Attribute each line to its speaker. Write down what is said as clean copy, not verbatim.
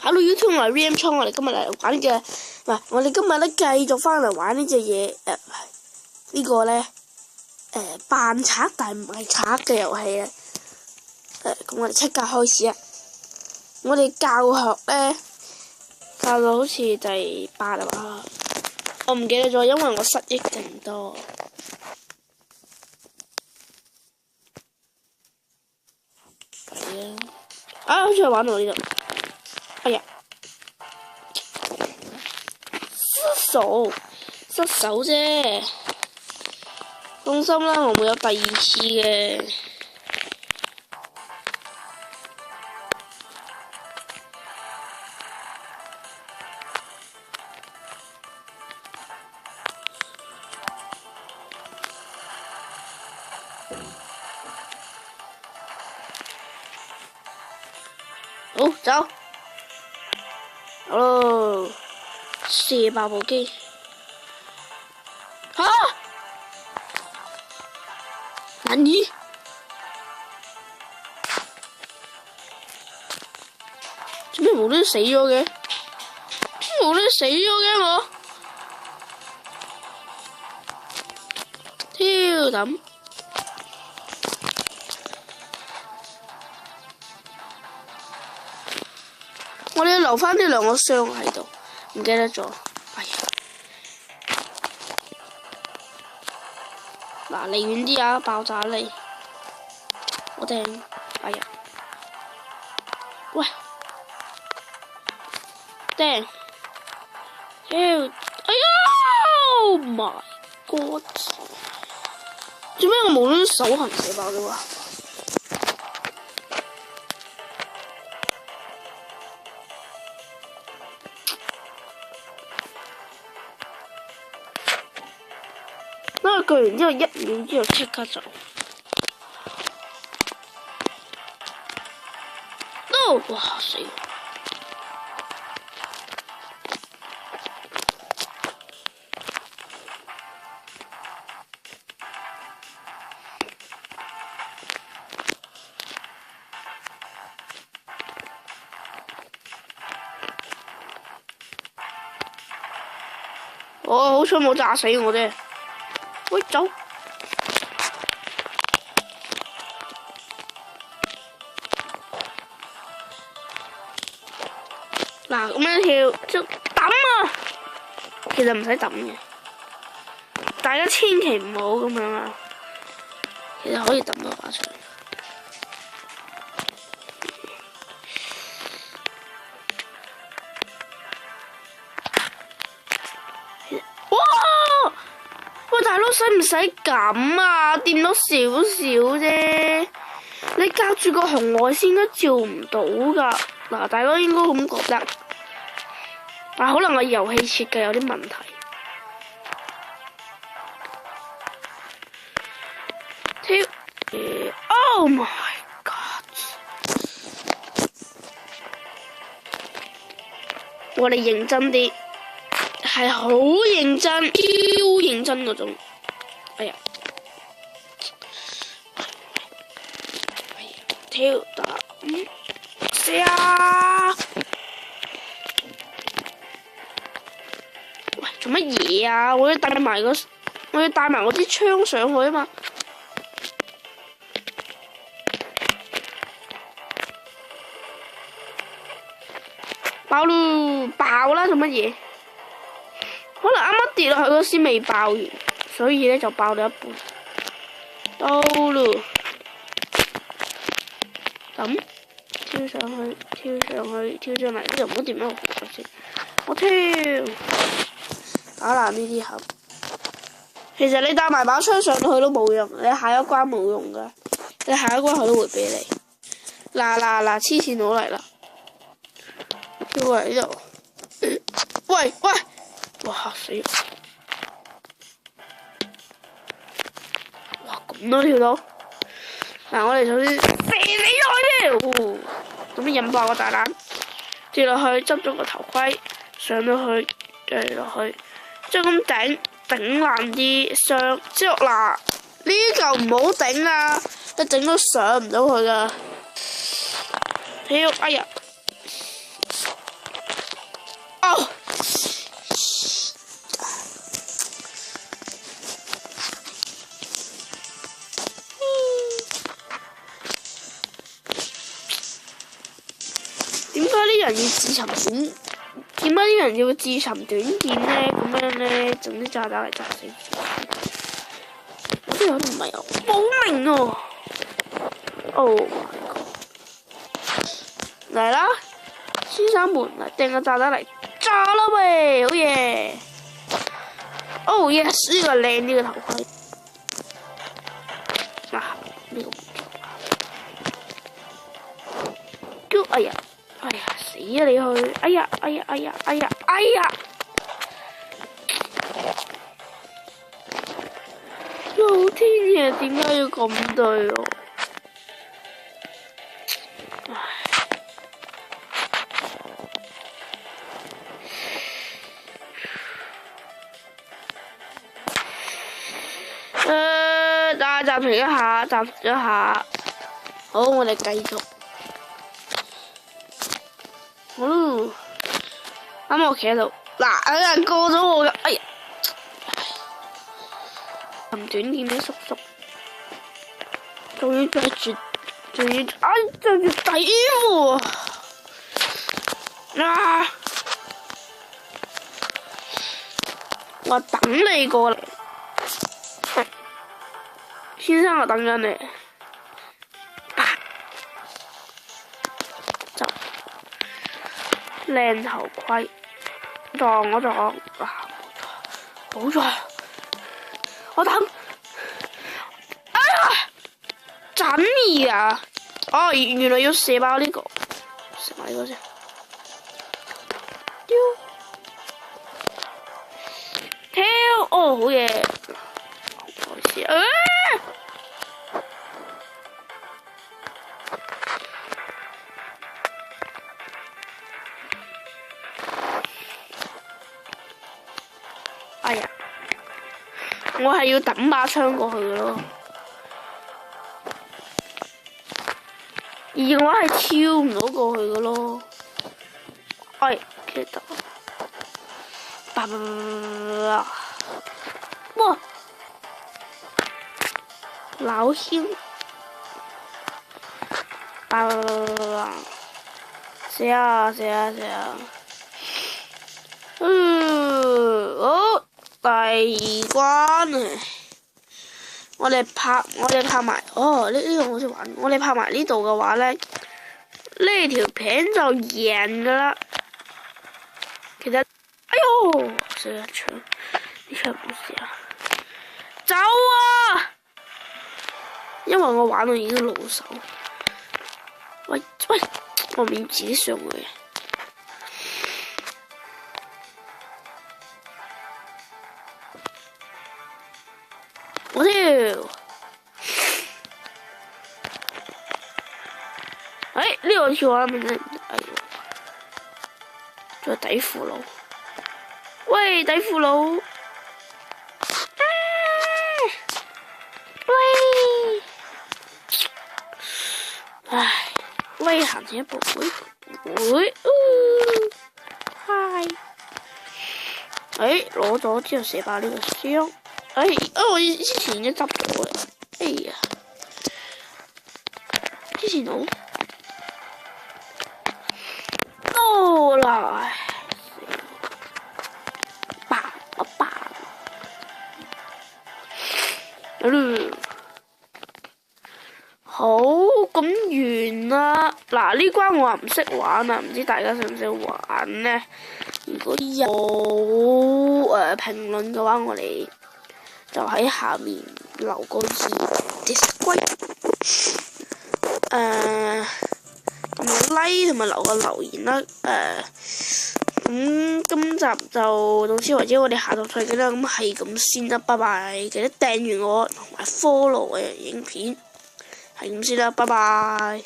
Speaker 1: Hello YouTube，我係 VM 倉，我哋今日嚟玩嘅，唔係我哋今日咧繼續翻嚟玩呢隻嘢，呢個咧扮賊但唔係賊嘅遊戲啊，咁我哋即刻開始啊！我哋教學咧教到好似第8啦嘛，我唔記得咗，因為我失憶勁多。係啊，好似係玩到呢度。哎呀，失手啫，放心啦，我會有第二次嘅。好，走。好咯，射爆部機。吓？何？做咩無端死咗嘅？無端死咗嘅我？挑抌！我哋要留翻呢兩個箱喺度，唔記得咗。哎呀！嗱，離遠啲啊，爆炸你！我掟！哎呀！喂！掟！哎呀 ！Oh my god！ 做咩我無端手痕射爆咗啊？鋸完之後1秒之後即刻走。No！ 哇死！好彩冇炸死我啫。喂，走！嗱，咁樣跳就抌啊！其實唔使抌嘅，大家千祈唔好咁樣啊！其實可以抌到把槍。大佬使唔使咁啊？掂到少少啫，你隔住個紅外線都照唔到噶。嗱，大佬應該咁覺得，但可能個遊戲設計有啲問題。Oh my god！ 我哋認真啲。係好認真，超認真嗰種。哎呀！跳打死啊！喂，做乜嘢啊？我要帶埋我支槍上去啊嘛！爆嚕！爆啦！做乜嘢？可能啱啱跌落去嗰時未爆完，所以咧就爆咗一半。到咯，咁跳上去，跳上嚟，就唔好掂到我先。我跳，打爛呢啲盒。其實你帶埋把槍上去都冇用，你下一關冇用噶，你下一關佢都會俾你。嗱，黐線佬嚟啦！跳過嚟呢度，喂！哇死！哇咁都跳到！嗱，我哋首先射死咗佢，咁引爆個大彈，跌落去執咗個頭盔，上到去，再落去，將咁頂爛啲箱，之後嗱呢嚿唔好頂啊，一整都上唔到去噶。哎呀！哦！點解啲人要自尋短？點解啲人要自尋短見呢？咁樣呢，整啲炸彈嚟炸死自己。我啲人唔係有保命喎。Oh my god！ 嚟啦，先生們嚟掟個炸彈嚟炸啦喂！好嘢！ Oh yes！ 呢個靚呢個頭盔。嗱，呢個唔錯。叫哎呀！哎呀，死啊你去！哎呀，哎呀，哎呀，哎呀，哎呀！老天爺，點解要咁對我？大家暫停一下，暫停一下。好，我哋繼續。好咯，啱啱我企喺度，嗱，有人過咗我嘅，哎呀！咁短見啲叔叔，仲要着住，仲要着住底褲啊！我等你過嚟，先生，我等緊你。就靚頭盔，撞我撞，好在，我等。哎呀，真易啊！哦，原來要射爆呢個，射埋呢個先。丟，跳，哦，好嘢，唔好意思啊。哎呀，我係要抌把槍過去嘅咯，而我係跳唔到過去嘅咯。哎，記得，哇，老兄，死啊死啊死啊！好。第二關啊！我哋拍埋，哦呢個我識玩。我哋拍埋呢度嘅話咧，呢條片就贏噶啦。其實，哎呦，死啦槍！呢槍冇事啦。走啊！因為我玩到已經老手。喂，我面自己上去。我跳！哎，呢個跳啊！唔得，哎呦，仲有底褲佬，喂，底褲佬，喂，唉，喂，行前一步，喂，嗨，哎，攞咗之後射爆呢個箱。哎，我之前已經執咗啦。哎呀，之前好多啦，爆！好，咁完啦。嗱，呢關我唔識玩啊，唔知大家識唔識玩呢？如果有評論嘅話，我哋就喺下面留個display，同埋 like 同埋留個留言啦。咁今集就到此為止，我哋下集再見啦。咁係咁先啦，拜拜！記得訂閱我同埋 follow 我嘅影片，係咁先啦，拜拜。